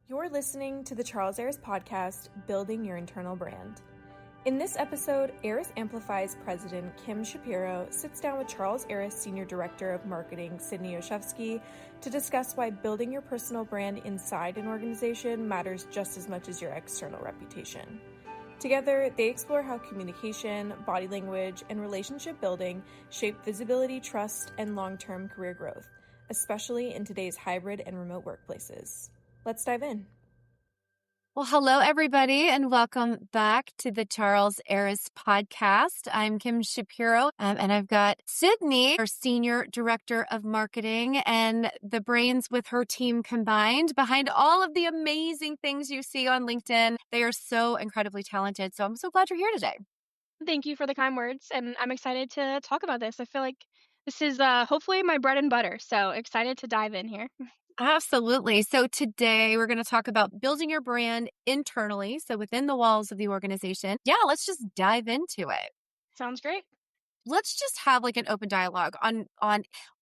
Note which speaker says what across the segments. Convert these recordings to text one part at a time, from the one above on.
Speaker 1: You're listening to the Charles Aris podcast, Building Your Internal Brand. In this episode, Aris Amplify's president, Kim Shapiro, sits down with Charles Aris Senior Director of Marketing, Sydney Olszewski, to discuss why building your personal brand inside an organization matters just as much as your external reputation. Together, they explore how communication, body language, and relationship building shape visibility, trust, and long-term career growth, especially in today's hybrid and remote workplaces. Let's dive in.
Speaker 2: Well, hello, everybody, and welcome back to the Charles Aris podcast. I'm Kim Shapiro, and I've got Sydney, our Senior Director of Marketing, and the brains with her team combined behind all of the amazing things you see on LinkedIn. They are so incredibly talented. So I'm so glad you're here today.
Speaker 3: Thank you for the kind words, and I'm excited to talk about this. I feel like this is hopefully my bread and butter, so excited to dive in here.
Speaker 2: Absolutely. So today we're going to talk about building your brand internally, so within the walls of the organization. Yeah, let's just dive into it.
Speaker 3: Sounds great.
Speaker 2: Let's just have like an open dialogue on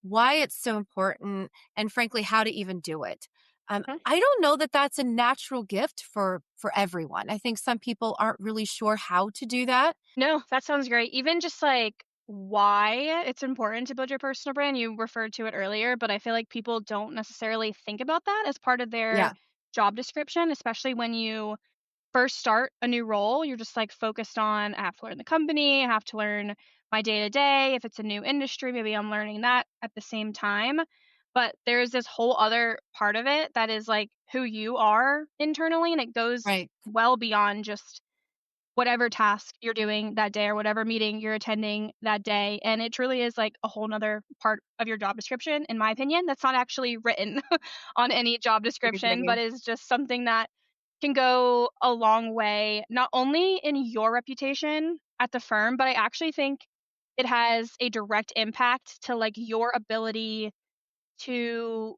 Speaker 2: why it's so important and frankly, how to even do it. I don't know that that's a natural gift for everyone. I think some people aren't really sure how to do that.
Speaker 3: No, that sounds great. Even just like why it's important to build your personal brand. You referred to it earlier, but I feel like people don't necessarily think about that as part of their job description, especially when you first start a new role. You're just like focused on, I have to learn the company, I have to learn my day to day. If it's a new industry, maybe I'm learning that at the same time. But there's this whole other part of it that is like who you are internally, and it goes well beyond just whatever task you're doing that day or whatever meeting you're attending that day. And it truly is like a whole nother part of your job description, in my opinion, that's not actually written on any job description, but is just something that can go a long way, not only in your reputation at the firm, but I actually think it has a direct impact to like your ability to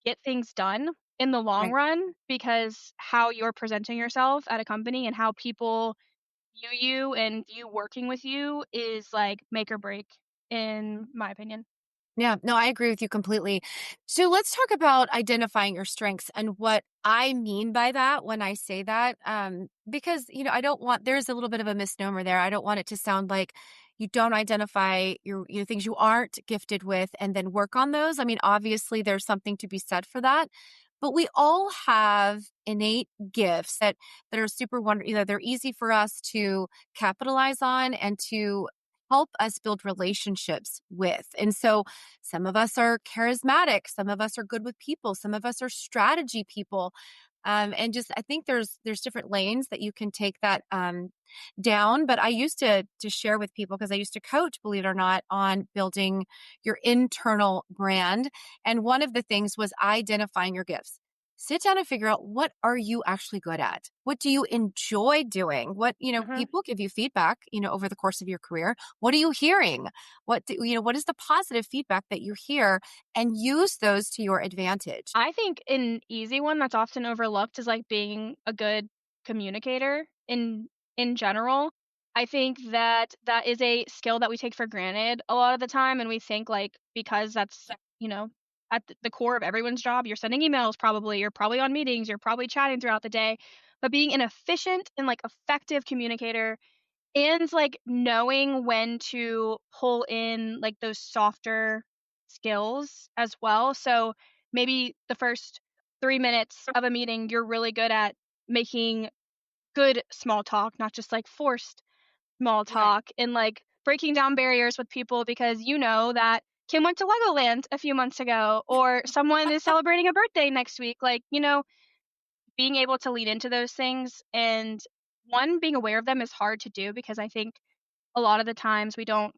Speaker 3: get things done in the long run, because how you're presenting yourself at a company and how people view you and view working with you is like make or break, in my opinion.
Speaker 2: Yeah, no, I agree with you completely. So let's talk about identifying your strengths and what I mean by that when I say that. Because, I don't want, there's a little bit of a misnomer there. I don't want it to sound like you don't identify your things you aren't gifted with and then work on those. I mean, obviously there's something to be said for that. But we all have innate gifts that are super wonderful. They're easy for us to capitalize on and to help us build relationships with. And so some of us are charismatic, some of us are good with people, some of us are strategy people. And just, I think there's different lanes that you can take that down. But I used to share with people, because I used to coach, believe it or not, on building your internal brand. And one of the things was identifying your gifts. Sit down and figure out, what are you actually good at? What do you enjoy doing? What, people give you feedback, over the course of your career. What are you hearing? What is the positive feedback that you hear, and use those to your advantage?
Speaker 3: I think an easy one that's often overlooked is like being a good communicator in general. I think that is a skill that we take for granted a lot of the time, and we think like because that's, at the core of everyone's job, you're sending emails you're probably on meetings, you're probably chatting throughout the day, but being an efficient and like effective communicator and like knowing when to pull in like those softer skills as well. So maybe the first 3 minutes of a meeting, you're really good at making good small talk, not just like forced small talk, and like breaking down barriers with people because you know that Kim went to Legoland a few months ago, or someone is celebrating a birthday next week. Like, being able to lean into those things, and one, being aware of them is hard to do because I think a lot of the times we don't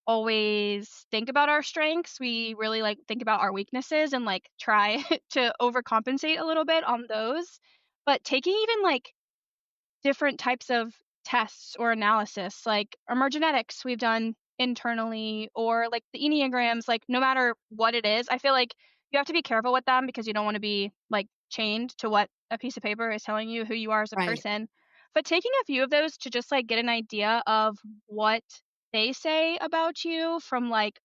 Speaker 3: always think about our strengths. We really like think about our weaknesses and like try to overcompensate a little bit on those. But taking even like different types of tests or analysis, like emergenetics we've done internally, or like the Enneagrams, like no matter what it is, I feel like you have to be careful with them because you don't want to be like chained to what a piece of paper is telling you who you are as a person. But taking a few of those to just like get an idea of what they say about you from like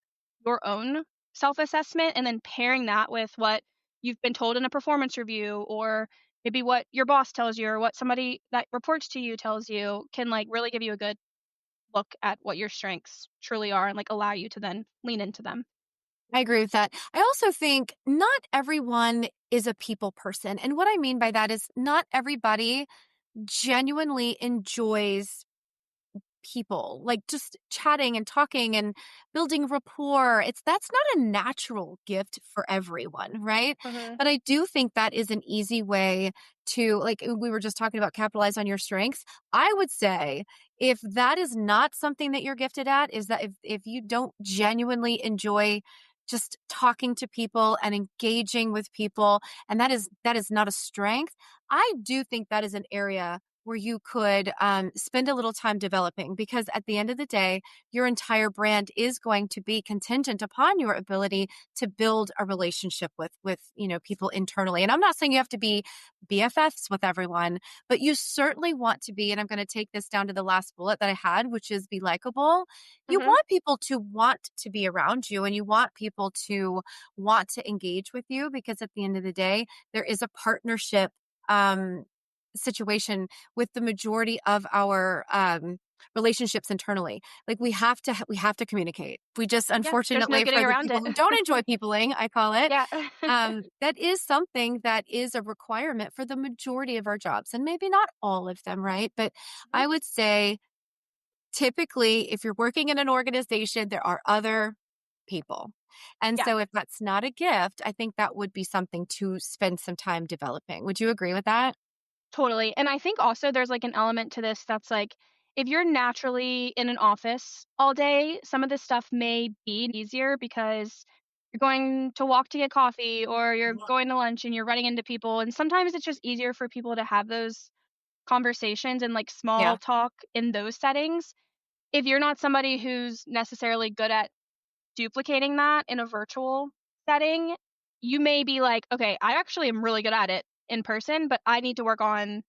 Speaker 3: your own self-assessment, and then pairing that with what you've been told in a performance review, or maybe what your boss tells you or what somebody that reports to you tells you can like really give you a good look at what your strengths truly are and like allow you to then lean into them.
Speaker 2: I agree with that. I also think not everyone is a people person. And what I mean by that is not everybody genuinely enjoys people, like just chatting and talking and building rapport. That's not a natural gift for everyone, right?
Speaker 3: Mhm.
Speaker 2: But I do think that is an easy way to, like we were just talking about, capitalize on your strengths. I would say if that is not something that you're gifted at, is that if you don't genuinely enjoy just talking to people and engaging with people, and that is not a strength, I do think that is an area where you could spend a little time developing, because at the end of the day, your entire brand is going to be contingent upon your ability to build a relationship with people internally. And I'm not saying you have to be BFFs with everyone, but you certainly want to be, and I'm going to take this down to the last bullet that I had, which is be likable. You
Speaker 3: Mhm.
Speaker 2: want people to want to be around you, and you want people to want to engage with you, because at the end of the day, there is a partnership um, situation with the majority of our relationships internally. Like we have to communicate. We just,
Speaker 3: Yeah, there's no
Speaker 2: unfortunately,
Speaker 3: getting
Speaker 2: for the
Speaker 3: around
Speaker 2: people
Speaker 3: it.
Speaker 2: who don't enjoy peopling, I call it,
Speaker 3: Yeah.
Speaker 2: that is something that is a requirement for the majority of our jobs, and maybe not all of them, right? But
Speaker 3: Mhm.
Speaker 2: I would say typically, if you're working in an organization, there are other people. And
Speaker 3: Yeah.
Speaker 2: so if that's not a gift, I think that would be something to spend some time developing. Would you agree with that?
Speaker 3: Totally. And I think also there's like an element to this that's like if you're naturally in an office all day, some of this stuff may be easier because you're going to walk to get coffee or you're going to lunch and you're running into people. And sometimes it's just easier for people to have those conversations and like
Speaker 2: Yeah.
Speaker 3: small talk in those settings. If you're not somebody who's necessarily good at duplicating that in a virtual setting, you may be like, okay, I actually am really good at it in person, but I need to work on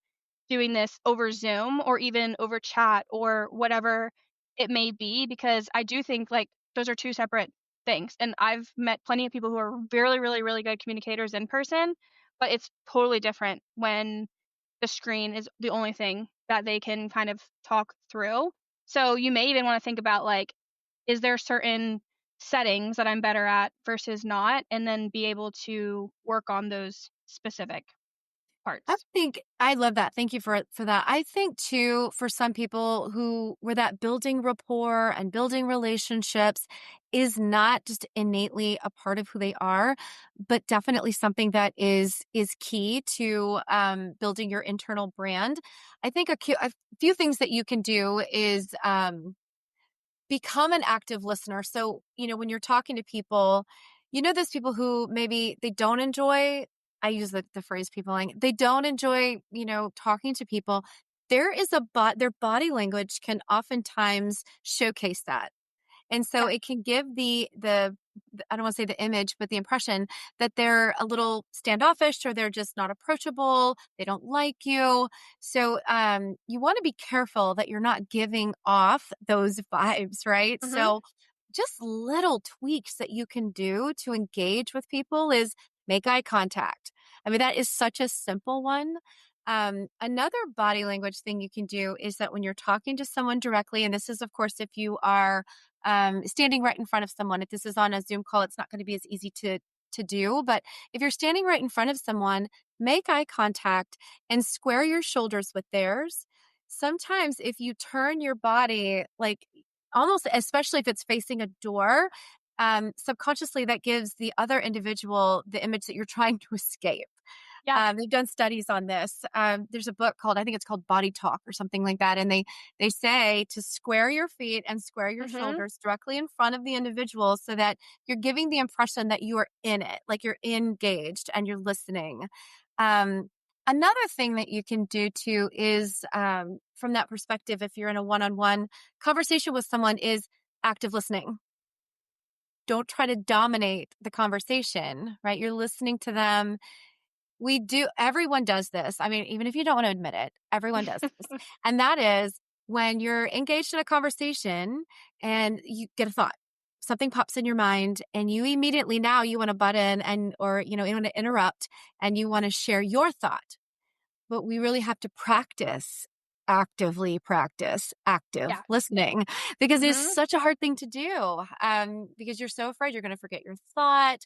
Speaker 3: doing this over Zoom or even over chat or whatever it may be, because I do think like those are two separate things. And I've met plenty of people who are really, really, really good communicators in person, but it's totally different when the screen is the only thing that they can kind of talk through. So you may even want to think about like, is there certain settings that I'm better at versus not, and then be able to work on those specific
Speaker 2: I
Speaker 3: parts.
Speaker 2: think I love that. Thank you for that. I think too, for some people where that building rapport and building relationships is not just innately a part of who they are, but definitely something that is key to building your internal brand. I think a few things that you can do is become an active listener. So, when you're talking to people, those people who maybe they don't enjoy, I use the phrase peopling, they don't enjoy, talking to people. There is their body language can oftentimes showcase that. And so
Speaker 3: Yeah.
Speaker 2: it can give I don't want to say the image, but the impression that they're a little standoffish, or they're just not approachable. They don't like you. So you want to be careful that you're not giving off those vibes, right?
Speaker 3: Mhm.
Speaker 2: So just little tweaks that you can do to engage with people is make eye contact. I mean, that is such a simple one. Another body language thing you can do is that when you're talking to someone directly, and this is, of course, if you are standing right in front of someone. If this is on a Zoom call, it's not going to be as easy to do. But if you're standing right in front of someone, make eye contact and square your shoulders with theirs. Sometimes if you turn your body, like almost, especially if it's facing a door, subconsciously that gives the other individual the image that you're trying to escape.
Speaker 3: Yeah.
Speaker 2: They've done studies on this. There's a book called, I think it's called Body Talk or something like that. And they say to square your feet and square your
Speaker 3: Mhm.
Speaker 2: shoulders directly in front of the individual, so that you're giving the impression that you are in it, like you're engaged and you're listening. Um, Another thing that you can do too is, from that perspective, if you're in a one-on-one conversation with someone, is active listening. Don't try to dominate the conversation, right? You're listening to them. Everyone does this. I mean, even if you don't want to admit it, everyone does this. And that is when you're engaged in a conversation and you get a thought, something pops in your mind, and you immediately now you want to butt in, or you want to interrupt, and you want to share your thought. but we really have to actively practice active
Speaker 3: Yeah.
Speaker 2: listening because it's
Speaker 3: Mhm.
Speaker 2: such a hard thing to do because you're so afraid you're going to forget your thought.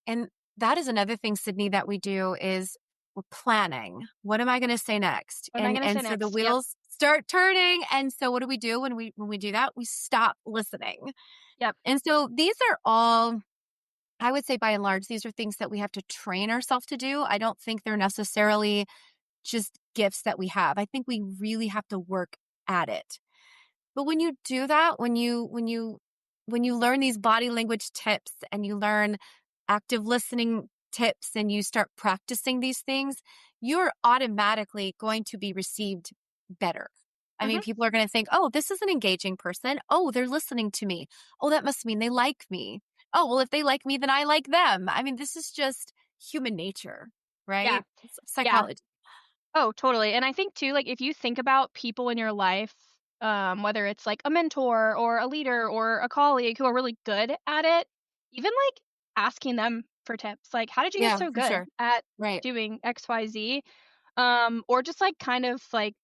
Speaker 2: And that is another thing, Sydney, that we do is we're planning. What am I going to say next?
Speaker 3: What am I gonna say
Speaker 2: And so the
Speaker 3: next? Yep.
Speaker 2: wheels start turning. And so what do we do when we do that? We stop listening.
Speaker 3: Yep.
Speaker 2: And so these are all, I would say by and large, these are things that we have to train ourselves to do. I don't think they're necessarily just gifts that we have. I think we really have to work at it. But when you do that, when you learn these body language tips and you learn active listening tips and you start practicing these things, you're automatically going to be received better. I mean,
Speaker 3: Mhm.
Speaker 2: people are going to think, oh, this is an engaging person. Oh, they're listening to me. Oh, that must mean they like me. Oh, well, if they like me, then I like them. I mean, this is just human nature,
Speaker 3: Yeah.
Speaker 2: right? It's
Speaker 3: Yeah.
Speaker 2: psychology.
Speaker 3: Oh, totally. And I think too, like if you think about people in your life, whether it's like a mentor or a leader or a colleague who are really good at it, even like asking them for tips, like how did you get
Speaker 2: Yeah,
Speaker 3: so
Speaker 2: for
Speaker 3: good
Speaker 2: sure.
Speaker 3: at
Speaker 2: Right.
Speaker 3: doing XYZ? Or just like kind of like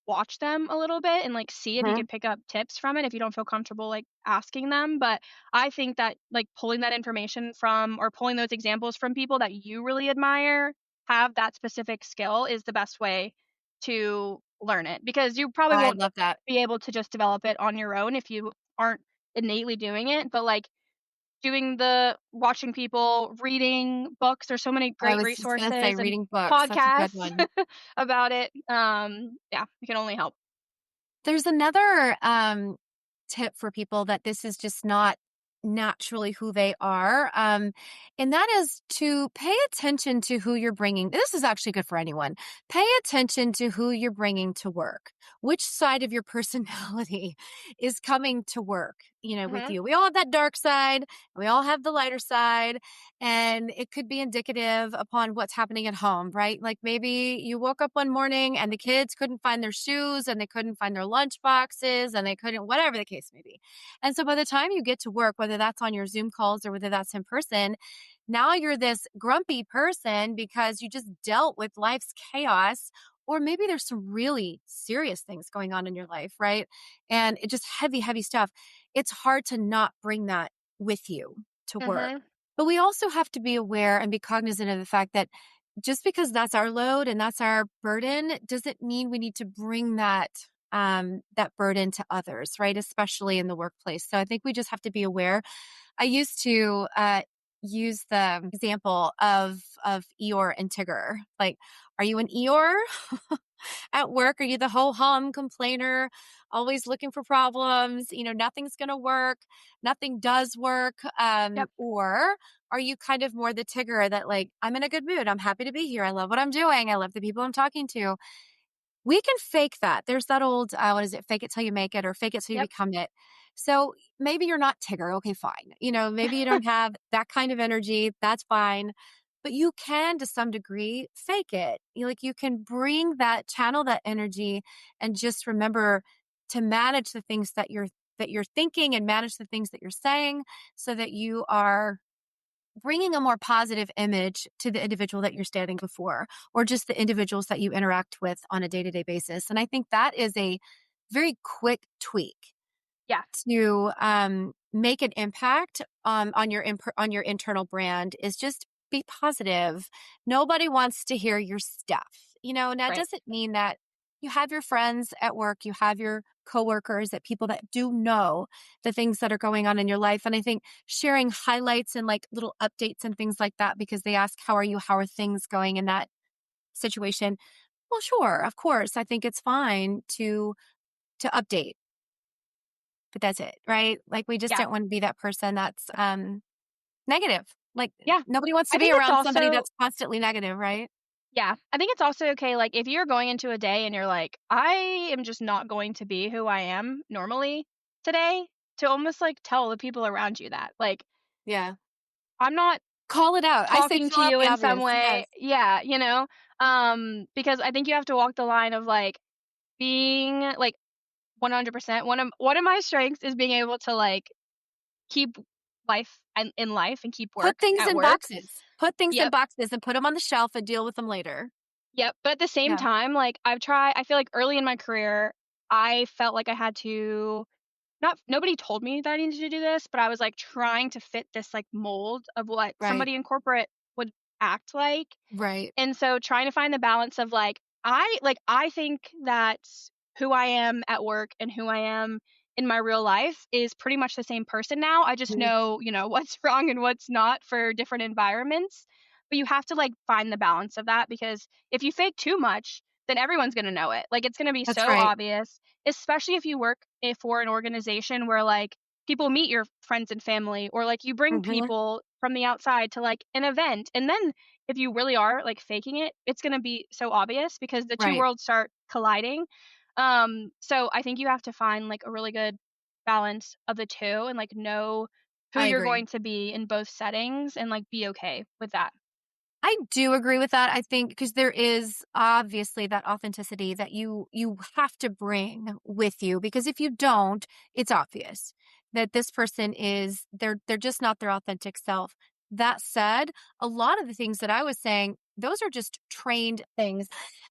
Speaker 3: watch them a little bit and like see if you
Speaker 2: Mhm.
Speaker 3: could pick up tips from it if you don't feel comfortable like asking them. But I think that like pulling that information from or pulling those examples from people that you really admire, have that specific skill is the best way to learn it because you probably
Speaker 2: I
Speaker 3: won't
Speaker 2: love that.
Speaker 3: be able to just develop it on your own if you aren't innately doing it. But like doing the watching people, reading books, there's so many
Speaker 2: I
Speaker 3: great
Speaker 2: was just gonna say
Speaker 3: resources and
Speaker 2: reading books, that's a good
Speaker 3: podcasts
Speaker 2: one.
Speaker 3: about it. Yeah, it can only help.
Speaker 2: There's another, tip for people that this is just not naturally who they are, and that is to pay attention to who you're bringing this is actually good for anyone. Pay attention to who you're bringing to work. Which side of your personality is coming to work, with
Speaker 3: Mhm.
Speaker 2: you? We all have that dark side, and we all have the lighter side, and it could be indicative upon what's happening at home, right? Like maybe you woke up one morning and the kids couldn't find their shoes and they couldn't find their lunch boxes and they couldn't, whatever the case may be. And so by the time you get to work, whether that's on your Zoom calls or whether that's in person, now you're this grumpy person because you just dealt with life's chaos. Or maybe there's some really serious things going on in your life, right? And it just heavy, heavy stuff. It's hard to not bring that with you to work.
Speaker 3: Mhm.
Speaker 2: But we also have to be aware and be cognizant of the fact that just because that's our load and that's our burden doesn't mean we need to bring that burden to others, right? Especially in the workplace. So I think we just have to be aware. I used to use the example of Eeyore and Tigger. Like, are you an Eeyore at work? Are you the ho hum complainer, always looking for problems? Nothing's going to work, nothing does work.
Speaker 3: Yep.
Speaker 2: Or are you kind of more the Tigger that like, I'm in a good mood, I'm happy to be here, I love what I'm doing, I love the people I'm talking to? We can fake that. There's that old, what is it? Fake it till you make it or fake it till you
Speaker 3: Yep.
Speaker 2: become it. So maybe you're not Tigger. Okay, fine. Maybe you don't have that kind of energy. That's fine. But you can, to some degree, fake it. You can bring that, channel that energy and just remember to manage the things that you're thinking and manage the things that you're saying so that you are bringing a more positive image to the individual that you're standing before or just the individuals that you interact with on a day-to-day basis. And I think that is a very quick tweak
Speaker 3: Yeah.
Speaker 2: to make an impact on your internal brand is just be positive. Nobody wants to hear your stuff. And that
Speaker 3: Right.
Speaker 2: doesn't mean that you have your friends at work, you have your coworkers, that people that do know the things that are going on in your life. And I think sharing highlights and like little updates and things like that because they ask, how are you? How are things going in that situation? Well, sure, of course. I think it's fine to update, but that's it, right? Like we just
Speaker 3: Yeah.
Speaker 2: don't want to be that person that's negative. Like
Speaker 3: Yeah.
Speaker 2: nobody wants
Speaker 3: I
Speaker 2: to be
Speaker 3: think it's
Speaker 2: around somebody
Speaker 3: also
Speaker 2: that's constantly negative, right?
Speaker 3: yeah, I think it's also okay, like, if you're going into a day and you're like, "I am just not going to be who I am normally today," to almost, like, tell the people around you that, like,
Speaker 2: Yeah.
Speaker 3: "I'm not
Speaker 2: Call it out. I say
Speaker 3: talking to
Speaker 2: call out
Speaker 3: you
Speaker 2: the
Speaker 3: in some
Speaker 2: obvious.
Speaker 3: way."
Speaker 2: Yes.
Speaker 3: Yeah, because I think you have to walk the line of, like, being, like, 100% one of my strengths is being able to, like, keep life and in life and keep
Speaker 2: Put
Speaker 3: work
Speaker 2: things
Speaker 3: at
Speaker 2: in
Speaker 3: work.
Speaker 2: boxes. Put things in
Speaker 3: Yep.
Speaker 2: boxes and put them on the shelf and deal with them later.
Speaker 3: Yep, but at the same
Speaker 2: Yeah.
Speaker 3: time, like, I feel like early in my career, I felt like I had to not nobody told me that I needed to do this, but I was, like, trying to fit this, like, mold of what
Speaker 2: Right.
Speaker 3: somebody in corporate would act like.
Speaker 2: Right.
Speaker 3: And so trying to find the balance of I think that who I am at work and who I am in my real life is pretty much the same person now. I just
Speaker 2: Mhm.
Speaker 3: know, what's wrong and what's not for different environments. But you have to like find the balance of that because if you fake too much, then everyone's going to know it. Like it's going to be
Speaker 2: That's
Speaker 3: so
Speaker 2: right.
Speaker 3: obvious, especially if you work for an organization where like people meet your friends and family or like you bring
Speaker 2: Mhm.
Speaker 3: people from the outside to like an event and then if you really are, like, faking it, it's gonna be so obvious because the 2
Speaker 2: Right.
Speaker 3: worlds start colliding. So I think you have to find, like, a really good balance of the 2 and, like, know who
Speaker 2: I
Speaker 3: you're
Speaker 2: agree.
Speaker 3: going to be in both settings and, like, be okay with that.
Speaker 2: I do agree with that. I think because there is obviously that authenticity that you have to bring with you because if you don't, it's obvious that this person is they're just not their authentic self. That said, a lot of the things that I was saying, those are just trained things.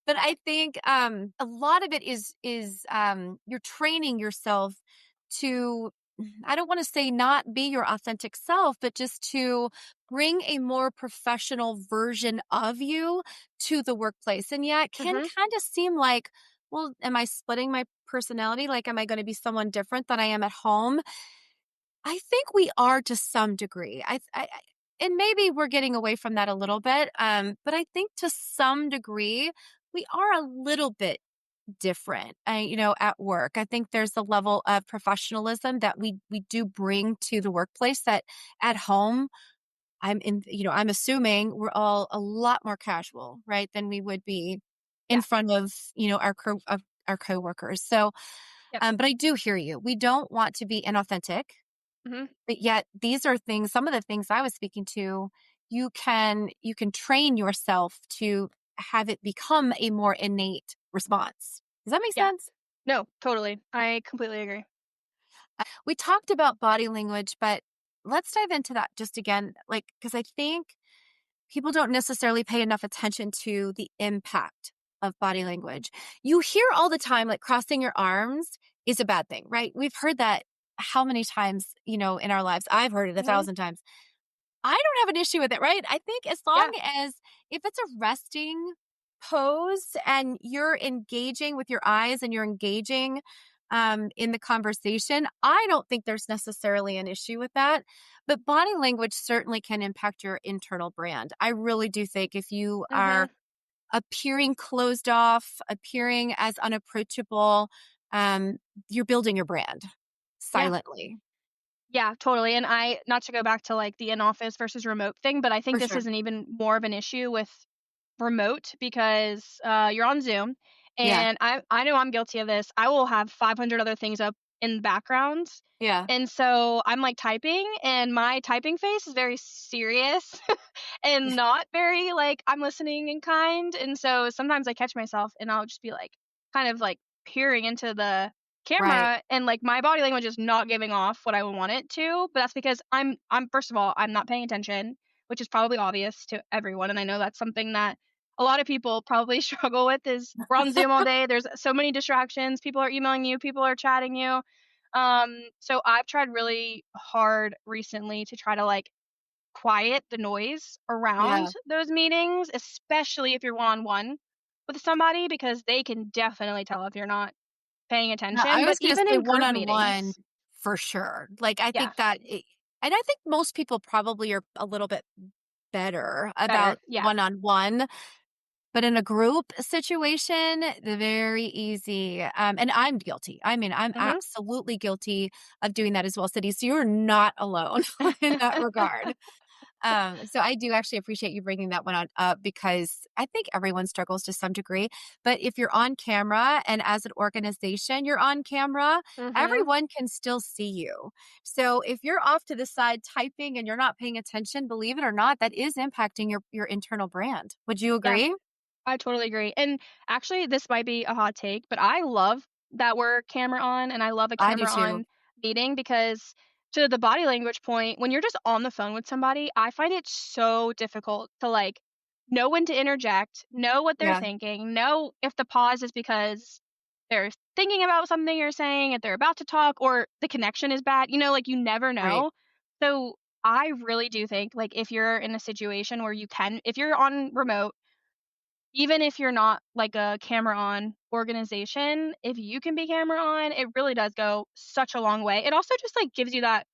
Speaker 2: But I think a lot of it is you're training yourself to I don't want to say not be your authentic self, but just to bring a more professional version of you to the workplace. And yeah, it can
Speaker 3: Mhm,
Speaker 2: kind of seem like, well, am I splitting my personality? Like, am I going to be someone different than I am at home? I think we are to some degree. And maybe we're getting away from that a little bit. But I think to some degree, we are a little bit different, at work. I think there's a level of professionalism that we do bring to the workplace that at home I'm assuming we're all a lot more casual, right, than we would be in
Speaker 3: yeah,
Speaker 2: front of, our coworkers. So,
Speaker 3: yep,
Speaker 2: but I do hear you. We don't want to be inauthentic,
Speaker 3: mhm,
Speaker 2: but yet these are things, some of the things I was speaking to, you can train yourself to have it become a more innate response. Does that make
Speaker 3: yeah.
Speaker 2: sense?
Speaker 3: No, totally. I completely agree.
Speaker 2: We talked about body language, but let's dive into that just again, like, because I think people don't necessarily pay enough attention to the impact of body language. You hear all the time, like crossing your arms is a bad thing, right? We've heard that how many times, in our lives? I've heard it a
Speaker 3: Mhm,
Speaker 2: thousand times. I don't have an issue with it, right? I think as long
Speaker 3: yeah,
Speaker 2: as if it's a resting pose and you're engaging with your eyes and you're engaging in the conversation, I don't think there's necessarily an issue with that. But body language certainly can impact your internal brand. I really do think if you
Speaker 3: mhm,
Speaker 2: are appearing closed off, appearing as unapproachable, um, you're building your brand
Speaker 3: yeah.
Speaker 2: silently,
Speaker 3: Yeah, totally, and I not to go back to, like, the in-office versus remote thing, but I think
Speaker 2: for
Speaker 3: this
Speaker 2: sure.
Speaker 3: is an even more of an issue with remote because, you're on Zoom,
Speaker 2: Yeah.
Speaker 3: and I know I'm guilty of this. I will have 500 other things up in the background,
Speaker 2: Yeah.
Speaker 3: and so I'm, like, typing, and my typing face is very serious and not very, like, I'm listening and kind, and so sometimes I catch myself, and I'll just be, like, kind of, like, peering into the
Speaker 2: Right.
Speaker 3: camera, and, like, my body language is not giving off what I would want it to, but that's because I'm first of all, I'm not paying attention, which is probably obvious to everyone, and I know that's something that a lot of people probably struggle with is we're on Zoom all day, there's so many distractions, people are emailing you, people are chatting you. So I've tried really hard recently to try to, like, quiet the noise around
Speaker 2: Yeah.
Speaker 3: those meetings, especially if you're one-on-one with somebody because they can definitely tell if you're not paying
Speaker 2: Yeah,
Speaker 3: attention,
Speaker 2: I
Speaker 3: but
Speaker 2: was gonna
Speaker 3: even
Speaker 2: say
Speaker 3: in group
Speaker 2: one-on-one
Speaker 3: meetings.
Speaker 2: for sure. Like, I
Speaker 3: Yeah,
Speaker 2: think that and I think most people probably are a little bit better
Speaker 3: better.
Speaker 2: about
Speaker 3: Yeah.
Speaker 2: one-on-one, but in a group situation, very easy. And I'm guilty. I mean, I'm
Speaker 3: Mhm.
Speaker 2: absolutely guilty of doing that as well, City. So you're not alone in that regard. So I do actually appreciate you bringing that one on up because I think everyone struggles to some degree. But if you're on camera and as an organization, you're on camera,
Speaker 3: Mhm.
Speaker 2: everyone can still see you. So if you're off to the side typing and you're not paying attention, believe it or not, that is impacting your internal brand. Would you
Speaker 3: Yeah,
Speaker 2: agree?
Speaker 3: I totally agree, and actually, this might be a hot take, but I love that we're camera on, and I love a
Speaker 2: I do
Speaker 3: camera
Speaker 2: too.
Speaker 3: on meeting because to the body language point, when you're just on the phone with somebody, I find it so difficult to, like, know when to interject, know what they're
Speaker 2: Yeah,
Speaker 3: thinking, know if the pause is because they're thinking about something you're saying, if they're about to talk, or the connection is bad. Like, you never
Speaker 2: right.
Speaker 3: know. So I really do think, like, if you're in a situation where if you're on remote, even if you're not like a camera on organization, if you can be camera on, it really does go such a long way. It also just like gives you that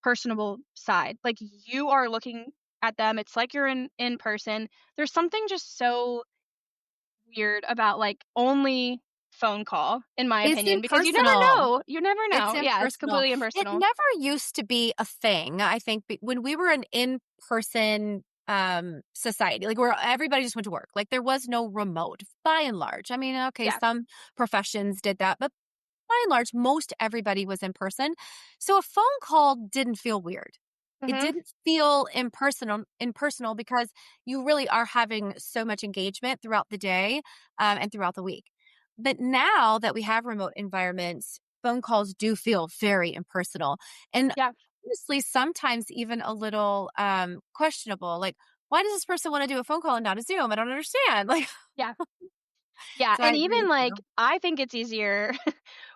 Speaker 3: personable side. Like, you are looking at them. It's like you're in person. There's something just so weird about like only phone call, in my
Speaker 2: It's
Speaker 3: opinion, because you never
Speaker 2: impersonal.
Speaker 3: know. You never
Speaker 2: It's
Speaker 3: know. Yeah, it's
Speaker 2: impersonal.
Speaker 3: completely
Speaker 2: It
Speaker 3: impersonal.
Speaker 2: never used to be a thing. I think when we were an in-person society, like where everybody just went to work, like there was no remote by and large. I mean, okay,
Speaker 3: Yeah.
Speaker 2: some professions did that, but by and large, most everybody was in person. So a phone call didn't feel weird. It
Speaker 3: Mhm.
Speaker 2: didn't feel impersonal because you really are having so much engagement throughout the day and throughout the week. But now that we have remote environments, phone calls do feel very impersonal and
Speaker 3: Yeah.
Speaker 2: honestly, sometimes even a little questionable. Like, why does this person want to do a phone call and not a Zoom? I don't understand. Like,
Speaker 3: Yeah. Yeah,
Speaker 2: so I
Speaker 3: and
Speaker 2: agree
Speaker 3: even
Speaker 2: with
Speaker 3: like
Speaker 2: you.
Speaker 3: I think it's easier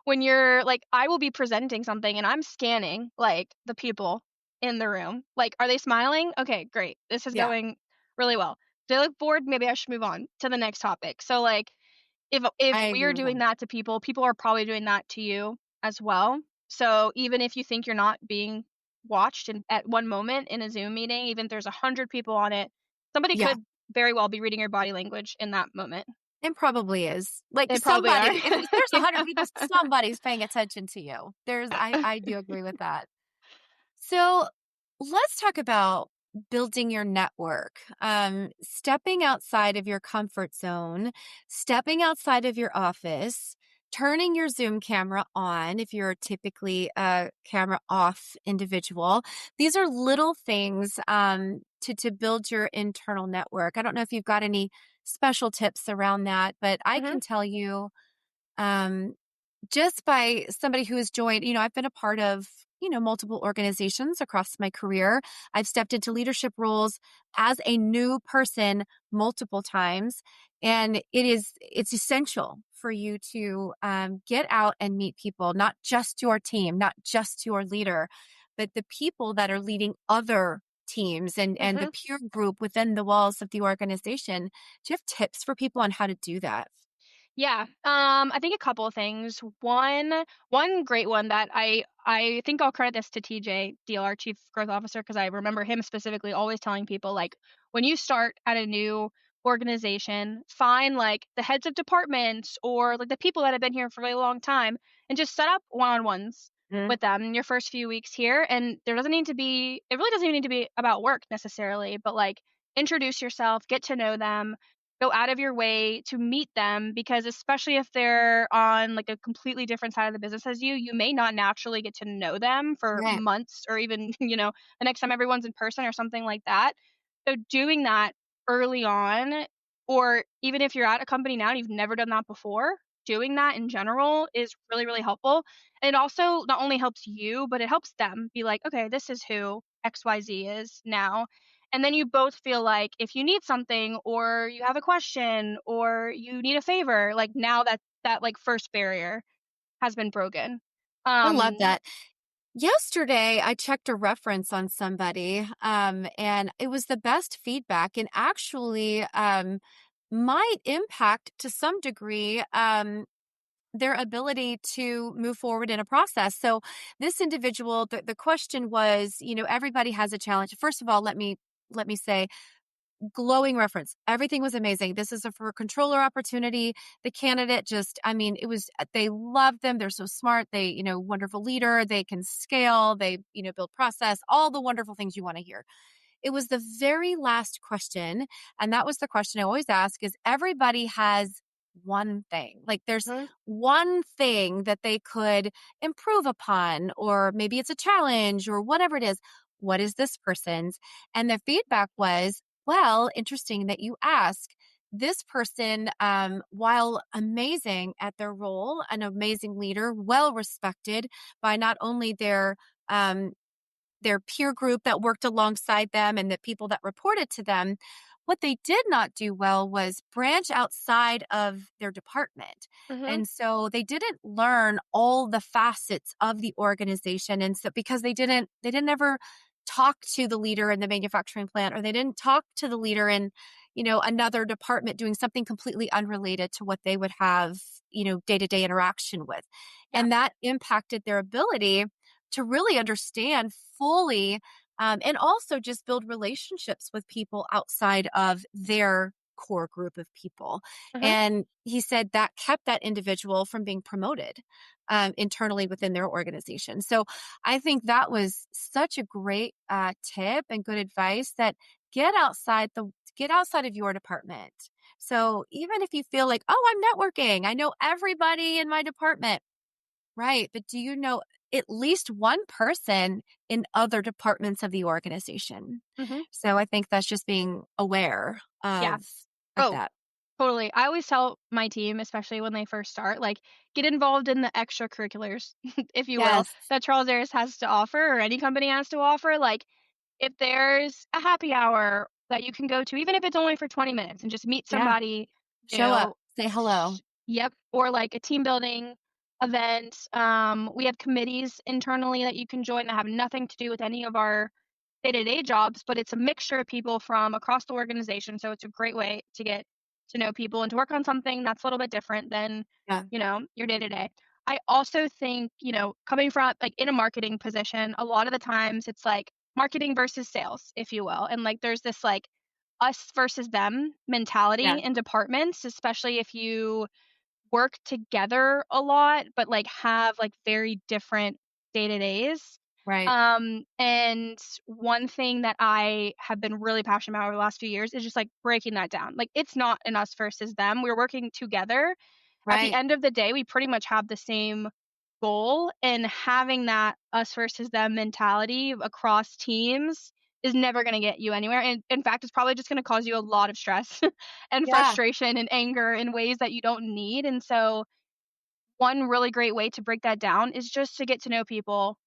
Speaker 3: when you're like, I will be presenting something and I'm scanning like the people in the room. Like, are they smiling? Okay, great. This is
Speaker 2: Yeah,
Speaker 3: going really well. If they look bored, maybe I should move on to the next topic. So like, if
Speaker 2: I
Speaker 3: we
Speaker 2: agree
Speaker 3: are
Speaker 2: with
Speaker 3: doing
Speaker 2: that.
Speaker 3: that to people, people are probably doing that to you as well. So even if you think you're not being watched at one moment in a Zoom meeting, even if there's 100 people on it, somebody
Speaker 2: Yeah.
Speaker 3: could very well be reading your body language in that moment.
Speaker 2: It probably is. Like
Speaker 3: They probably are.
Speaker 2: somebody, if there's
Speaker 3: Yeah.
Speaker 2: 100 people, somebody's paying attention to you. I do agree with that. So let's talk about building your network, stepping outside of your comfort zone, stepping outside of your office, turning your Zoom camera on if you're typically a camera off individual. These are little things to build your internal network. I don't know if you've got any special tips around that, but I
Speaker 3: Mhm,
Speaker 2: can tell you um, just by somebody who has joined, I've been a part of, multiple organizations across my career. I've stepped into leadership roles as a new person multiple times. And it's essential for you to get out and meet people, not just your team, not just your leader, but the people that are leading other teams and the
Speaker 3: mhm.
Speaker 2: peer group within the walls of the organization. Do you have tips for people on how to do that?
Speaker 3: Yeah, I think a couple of things. One great one that I think I'll credit this to TJ Deal, our chief growth officer, because I remember him specifically always telling people like, when you start at a new organization, find like the heads of departments or like the people that have been here for a really long time, and just set up one-on-ones
Speaker 2: Mm,
Speaker 3: with them in your first few weeks here. And there doesn't need to be, it really doesn't even need to be about work necessarily, but like, introduce yourself, get to know them, go out of your way to meet them, because especially if they're on like a completely different side of the business as you may not naturally get to know them for
Speaker 2: right.
Speaker 3: months, or even the next time everyone's in person or something like that. So doing that early on, or even if you're at a company now and you've never done that before, doing that in general is really, really helpful. And it also not only helps you, but it helps them be like, okay, this is who XYZ is now. And then you both feel like if you need something or you have a question or you need a favor, like, now that like first barrier has been broken.
Speaker 2: I love
Speaker 3: Um
Speaker 2: that. Yesterday, I checked a reference on somebody, and it was the best feedback and actually might impact to some degree their ability to move forward in a process. So this individual, the question was, everybody has a challenge. First of all, let me say glowing reference. Everything was amazing. This is a for a controller opportunity. The candidate just, I mean, it was, they love them. They're so smart. They, wonderful leader. They can scale. They, build process, all the wonderful things you want to hear. It was the very last question. And that was the question I always ask is everybody has one thing. Like there's
Speaker 3: Mhm.
Speaker 2: one thing that they could improve upon, or maybe it's a challenge or whatever it is. What is this person's? And the feedback was, well, interesting that you ask. This person, while amazing at their role, an amazing leader, well respected by not only their peer group that worked alongside them and the people that reported to them, What they did not do well was branch outside of their department.
Speaker 3: Mhm.
Speaker 2: And so they didn't learn all the facets of the organization. And so because they didn't ever talk to the leader in the manufacturing plant, or they didn't talk to the leader in, another department doing something completely unrelated to what they would have, day-to-day interaction with.
Speaker 3: Yeah.
Speaker 2: And that impacted their ability to really understand fully, and also just build relationships with people outside of their core group of people.
Speaker 3: Mhm.
Speaker 2: And he said that kept that individual from being promoted internally within their organization. So I think that was such a great tip and good advice, that get outside of your department. So even if you feel like, oh, I'm networking, I know everybody in my department. Right, but do you know at least one person in other departments of the organization?
Speaker 3: Mhm.
Speaker 2: So I think that's just being aware
Speaker 3: Yeah.
Speaker 2: of
Speaker 3: Oh,
Speaker 2: that.
Speaker 3: totally. I always tell my team, especially when they first start, like, get involved in the extracurriculars, if you will,
Speaker 2: Yes.
Speaker 3: that Charles Aris has to offer, or any company has to offer. Like, if there's a happy hour that you can go to, even if it's only for 20 minutes, and just meet
Speaker 2: Yeah.
Speaker 3: somebody
Speaker 2: Show up.
Speaker 3: new.
Speaker 2: Say hello.
Speaker 3: Yep. Or like a team building event. We have committees internally that you can join that have nothing to do with any of our day-to-day jobs, but it's a mixture of people from across the organization. So it's a great way to get to know people and to work on something that's a little bit different than,
Speaker 2: Yeah.
Speaker 3: your day-to-day. I also think, coming from like in a marketing position, a lot of the times it's like marketing versus sales, if you will. And like there's this like us versus them mentality
Speaker 2: Yeah.
Speaker 3: in departments, especially if you work together a lot, but, like, have, like, very different day-to-days.
Speaker 2: Right.
Speaker 3: And one thing that I have been really passionate about over the last few years is just, like, breaking that down. Like, it's not an us versus them, we're working together. At the
Speaker 2: Right.
Speaker 3: end of the day, we pretty much have the same goal, and having that us versus them mentality across teams is never gonna get you anywhere, and in fact, it's probably just gonna cause you a lot of stress and
Speaker 2: Yeah.
Speaker 3: frustration and anger in ways that you don't need. And so one really great way to break that down is just to get to know people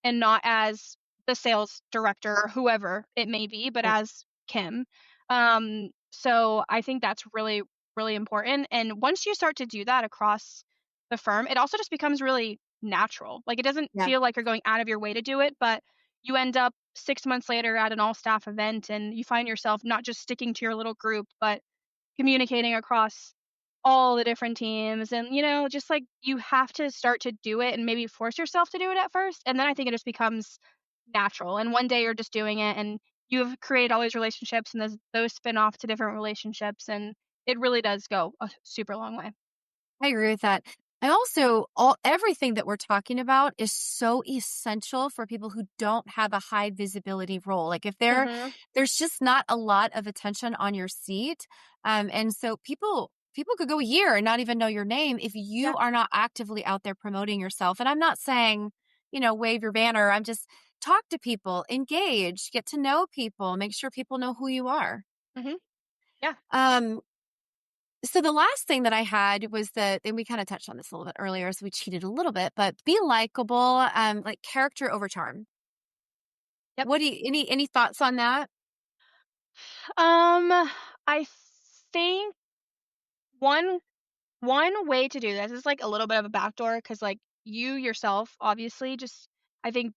Speaker 3: and not as the sales director or whoever it may be, but
Speaker 2: Right.
Speaker 3: as Kim. So I think that's really, really important. And once you start to do that across the firm, it also just becomes really natural. Like it doesn't
Speaker 2: Yeah.
Speaker 3: feel like you're going out of your way to do it, but you end up 6 months later at an all staff event and you find yourself not just sticking to your little group, but communicating across all the different teams. And just like you have to start to do it and maybe force yourself to do it at first, and then I think it just becomes natural, and one day you're just doing it and you've created all these relationships, and those spin off to different relationships, and it really does go a super long way.
Speaker 2: I agree with that. I also all everything that we're talking about is so essential for people who don't have a high visibility role. Like if
Speaker 3: Mhm.
Speaker 2: there's just not a lot of attention on your seat. And so people could go a year and not even know your name if you
Speaker 3: Yeah.
Speaker 2: are not actively out there promoting yourself. And I'm not saying, wave your banner. I'm just talk to people, engage, get to know people, make sure people know who you are.
Speaker 3: Mhm. Yeah.
Speaker 2: Um, so the last thing that I had was and we kind of touched on this a little bit earlier, so we cheated a little bit, but be likable, like character over charm.
Speaker 3: Yep.
Speaker 2: What do you any thoughts on that?
Speaker 3: um I think one one way to do this is like a little bit of a backdoor, because like you yourself obviously just, I think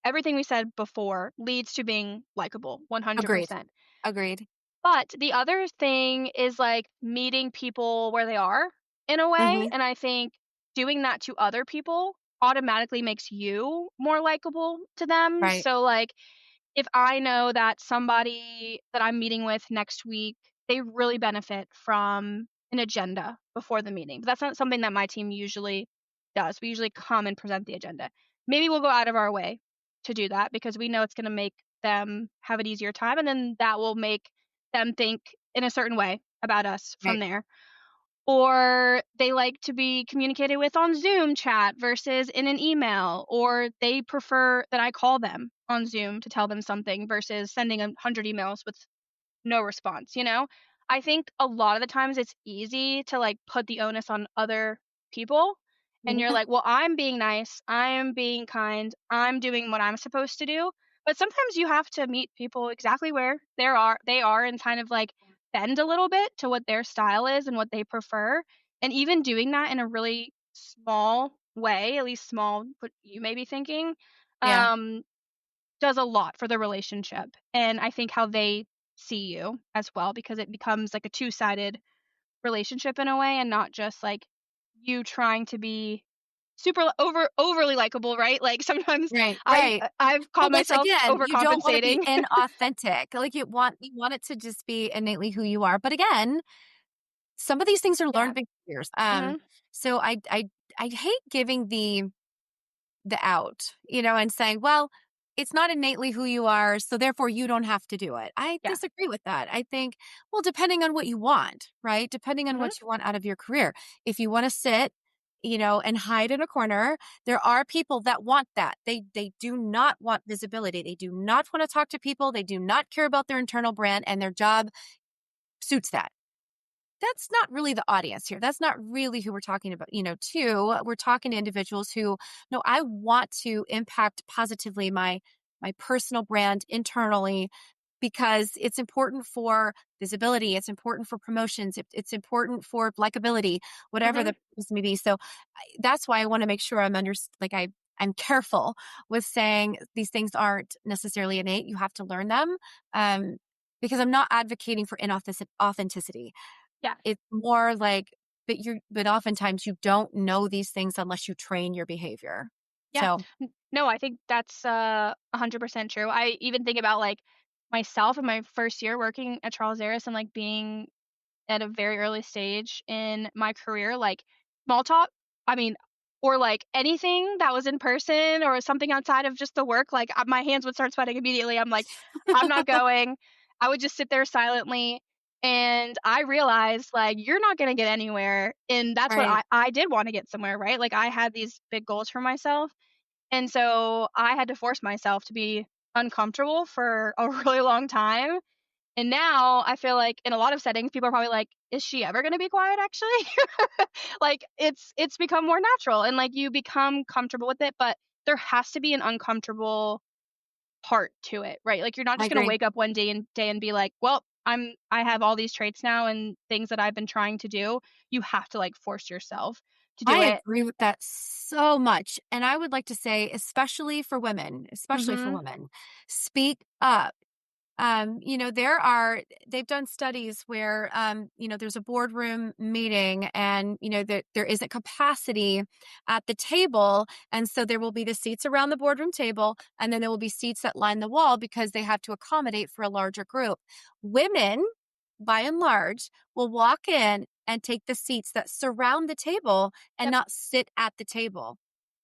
Speaker 3: everything we said before leads to being likable
Speaker 2: Agreed.
Speaker 3: 100%.
Speaker 2: Agreed.
Speaker 3: But the other thing is like meeting people where they are in a way.
Speaker 2: Mhm.
Speaker 3: And I think doing that to other people automatically makes you more likable to them.
Speaker 2: Right.
Speaker 3: So like if I know that somebody that I'm meeting with next week, they really benefit from an agenda before the meeting. But that's not something that my team usually does. We usually come and present the agenda. Maybe we'll go out of our way to do that because we know it's going to make them have an easier time. And then that will make them think in a certain way about us from
Speaker 2: Right.
Speaker 3: there. Or they like to be communicated with on Zoom chat versus in an email, or they prefer that I call them on Zoom to tell them something versus sending 100 emails with no response. I think a lot of the times it's easy to like put the onus on other people, and you're
Speaker 2: Yeah.
Speaker 3: like, well, I'm being nice, I'm being kind, I'm doing what I'm supposed to do, But sometimes you have to meet people exactly where they are and kind of, like, bend a little bit to what their style is and what they prefer, and even doing that in a really small way, at least small, what you may be thinking,
Speaker 2: Yeah.
Speaker 3: um, does a lot for the relationship, and I think how they see you as well, because it becomes like a two-sided relationship in a way and not just, like, you trying to be overly likable, right? Like, sometimes
Speaker 2: Right, right.
Speaker 3: I've
Speaker 2: Well,
Speaker 3: caught
Speaker 2: that's
Speaker 3: myself
Speaker 2: again, you don't wanna be
Speaker 3: overcompensating.
Speaker 2: inauthentic. Like, you want it to just be innately who you are. But again, some of these things are
Speaker 3: Yeah.
Speaker 2: learned behaviors.
Speaker 3: Mhm.
Speaker 2: So I hate giving the out, and saying, "Well, it's not innately who you are, so therefore you don't have to do it." I
Speaker 3: Yeah.
Speaker 2: disagree with that. I think, well, depending on what you want, right? Depending on
Speaker 3: Mhm.
Speaker 2: what you want out of your career. If you want to sit, and hide in a corner, there are people that want that. They do not want visibility. They do not want to talk to people. They do not care about their internal brand, and their job suits that. That's not really the audience here. That's not really who we're talking about, too. We're talking to individuals who, no, I want to impact positively my personal brand internally because it's important for visibility, it's important for promotions, it's important for likability, whatever
Speaker 3: Mhm.
Speaker 2: the purpose may be. So that's why I want to make sure I'm careful with saying these things aren't necessarily innate. You have to learn them. Um, because I'm not advocating for authenticity.
Speaker 3: Yeah.
Speaker 2: It's more like but oftentimes you don't know these things unless you train your behavior.
Speaker 3: Yeah.
Speaker 2: So,
Speaker 3: No, I think that's, 100% true. I even think about, like, myself in my first year working at Charles Aris and, like, being at a very early stage in my career, like, small talk, I mean, or, like, anything that was in person or something outside of just the work, like, my hands would start sweating immediately. I'm like, "I'm not going." I would just sit there silently, and I realized, like, you're not gonna get anywhere, and that's what
Speaker 2: right.
Speaker 3: I did wanna get somewhere, right? Like, I had these big goals for myself, and so I had to force myself to be uncomfortable for a really long time, and now I feel like in a lot of settings, people are probably like, "Is she ever gonna be quiet actually?" Like, it's become more natural and, like, you become comfortable with it, but there has to be an uncomfortable part to it, right? Like, you're not
Speaker 2: I
Speaker 3: just gonna
Speaker 2: agree.
Speaker 3: wake up one day and be like, "Well, I have all these traits now and things that I've been trying to do." You have to, like, force yourself to do
Speaker 2: I
Speaker 3: it.
Speaker 2: agree with that so much, and I would like to say especially for
Speaker 3: Mhm.
Speaker 2: women, speak up. They've done studies where, there's a boardroom meeting and, that there isn't capacity at the table. And so there will be the seats around the boardroom table, and then there will be seats that line the wall because they have to accommodate for a larger group. Women, by and large, will walk in and take the seats that surround the table and
Speaker 3: Yep.
Speaker 2: not sit at the table.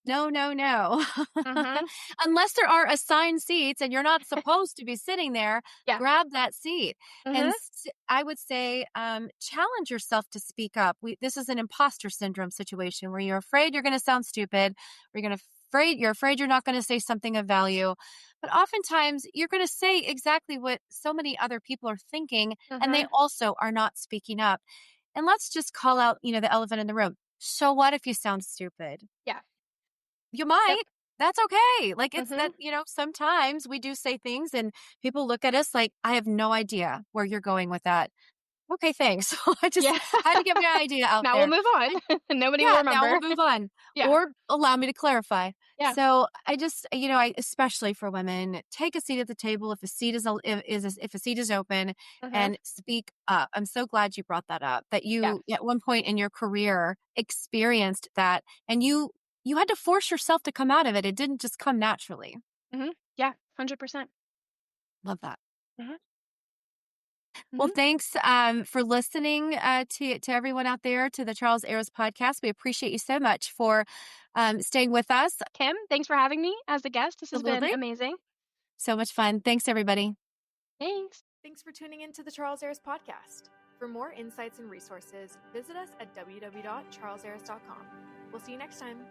Speaker 2: No, no, no.
Speaker 3: Mhm.
Speaker 2: Unless there are assigned seats and you're not supposed to be sitting there,
Speaker 3: Yeah.
Speaker 2: grab that seat. And
Speaker 3: Mhm.
Speaker 2: I would say, challenge yourself to speak up. This is an imposter syndrome situation where you're afraid you're going to sound stupid, or you're afraid you're not going to say something of value. But oftentimes you're going to say exactly what so many other people are thinking, and they
Speaker 3: Mhm.
Speaker 2: also are not speaking up. And let's just call out, the elephant in the room. So what if you sound stupid?
Speaker 3: Yeah.
Speaker 2: You
Speaker 3: Yep.
Speaker 2: might. That's okay. Like, it's that,
Speaker 3: Mhm.
Speaker 2: sometimes we do say things and people look at us like, I have no idea where you're going with that. Okay, thanks. I just
Speaker 3: Yeah.
Speaker 2: had to get my idea out
Speaker 3: Now we'll
Speaker 2: there.
Speaker 3: move on.
Speaker 2: And
Speaker 3: Nobody will
Speaker 2: yeah, now
Speaker 3: remember.
Speaker 2: we'll move on,
Speaker 3: Yeah.
Speaker 2: or allow me to clarify.
Speaker 3: Yeah.
Speaker 2: So I just, especially for women, take a seat at the table if a seat if a seat is open,
Speaker 3: Mhm.
Speaker 2: and speak up. I'm so glad you brought that up. That
Speaker 3: Yeah.
Speaker 2: you at one point in your career experienced that, and you had to force yourself to come out of it. It didn't just come naturally.
Speaker 3: Mhm. Yeah. 100%.
Speaker 2: Love that.
Speaker 3: Mhm.
Speaker 2: Well,
Speaker 3: Mhm.
Speaker 2: thanks for listening to everyone out there to the Charles Aris podcast. We appreciate you so much for staying with us.
Speaker 3: Kim, thanks for having me as a guest. This has been
Speaker 2: Absolutely.
Speaker 3: amazing.
Speaker 2: So much fun. Thanks, everybody.
Speaker 3: Thanks.
Speaker 1: Thanks for tuning in to the Charles Aris podcast. For more insights and resources, visit us at www.charlesaris.com. We'll see you next time.